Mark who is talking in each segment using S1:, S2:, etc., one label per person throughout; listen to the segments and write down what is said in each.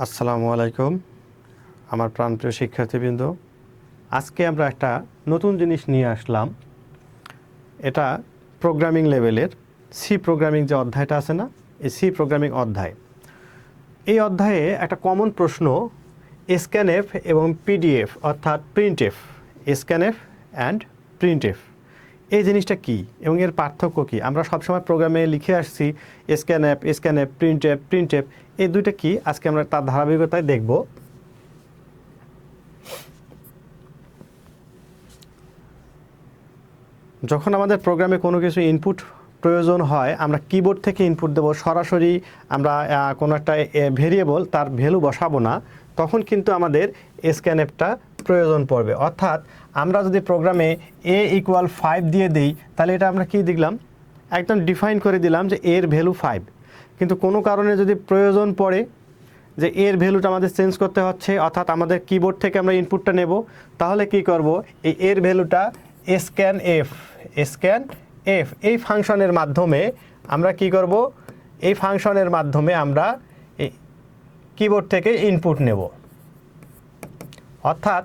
S1: আসসালামু আলাইকুম আমার প্রাণপ্রিয় শিক্ষার্থীবৃন্দ। আজকে আমরা একটা নতুন জিনিস নিয়ে আসলাম। এটা প্রোগ্রামিং লেভেলের সি প্রোগ্রামিং যে অধ্যায়টা আছে না, এই সি প্রোগ্রামিং অধ্যায়। এই অধ্যায়ে একটা কমন প্রশ্ন স্ক্যানএফ এবং পিডিএফ অর্থাৎ প্রিন্টএফ, স্ক্যানএফ অ্যান্ড প্রিন্টএফ এই জিনিসটা কি এবং এর পার্থক্য কি। আমরা সবসময় প্রোগ্রামে লিখে আসছি স্ক্যানএফ প্রিন্টএফ এই দুইটা কি, আজকে আমরা তার ধারাবাহিকতায় দেখব। যখন আমাদের প্রোগ্রামে কোনো কিছু ইনপুট প্রয়োজন হয়, আমরা কিবোর্ড থেকে ইনপুট দেব, সরাসরি আমরা কোনো একটা ভেরিয়েবল তার ভ্যালু বসাবো না, তখন কিন্তু আমাদের স্ক্যানএফটা প্রয়োজন পড়বে। অর্থাৎ আমরা যদি প্রোগ্রামে a=5 দিয়ে দিই, তাহলে এটা আমরা কি দিলাম, একদম ডিফাইন করে দিলাম যে এর ভ্যালু 5। কিন্তু কোনো কারণে যদি প্রয়োজন পড়ে যে এর ভ্যালুটা আমাদের চেঞ্জ করতে হচ্ছে, অর্থাৎ আমাদের কিবোর্ড থেকে আমরা ইনপুটটা নেব, তাহলে কি করব, এই এর ভ্যালুটা স্ক্যানএফ এই ফাংশনের মাধ্যমে আমরা কি করব, এই ফাংশনের মাধ্যমে আমরা কিবোর্ড থেকে ইনপুট নেব। অর্থাৎ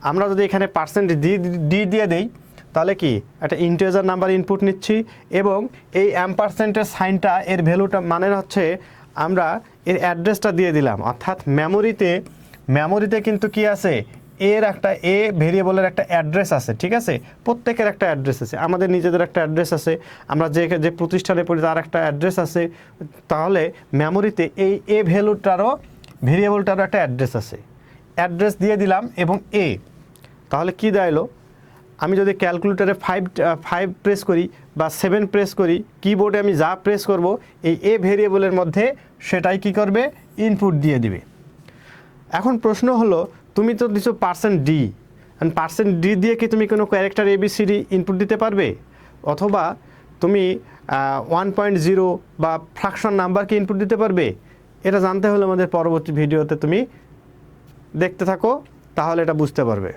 S1: আমরা যদি এখানে $d দিয়ে দেই, তাহলে কি একটা ইন্টিজার নাম্বার ইনপুট নিচ্ছি এবং এই অ্যাম্পারসেন্টের সাইনটা এর ভ্যালুটা মানে হচ্ছে আমরা এর অ্যাড্রেসটা দিয়ে দিলাম। অর্থাৎ মেমোরিতে কিন্তু কি আছে, এর একটা ভেরিয়েবলের একটা অ্যাড্রেস আছে, ঠিক আছে, প্রত্যেকের একটা অ্যাড্রেস আছে, আমাদের নিজেদের একটা অ্যাড্রেস আছে, আমরা যে প্রতিষ্ঠানে পড়ি তার একটা অ্যাড্রেস আছে। তাহলে মেমোরিতে এই ভেরিয়েবলটারও একটা অ্যাড্রেস আছে, অ্যাড্রেস দিয়ে দিলাম এবং তাহলে কি দাঁড়ালো, আমি যদি ক্যালকুলেটরে 5 প্রেস করি বা 7 প্রেস করি, কিবোর্ডে আমি যা প্রেস করব এই ভেরিয়েবলের মধ্যে সেটাই কি করবে, ইনপুট দিয়ে দিবে। এখন প্রশ্ন হলো, তুমি তো দিছো %d, %d দিয়ে কি তুমি কোনো ক্যারেক্টার ABCD ইনপুট দিতে পারবে, অথবা তুমি 1.0 বা ফ্র্যাকশন নাম্বারকে ইনপুট দিতে পারবে? এটা জানতে হলে আমাদের পরবর্তী ভিডিওতে তুমি দেখতে থাকো, তাহলে এটা বুঝতে পারবে।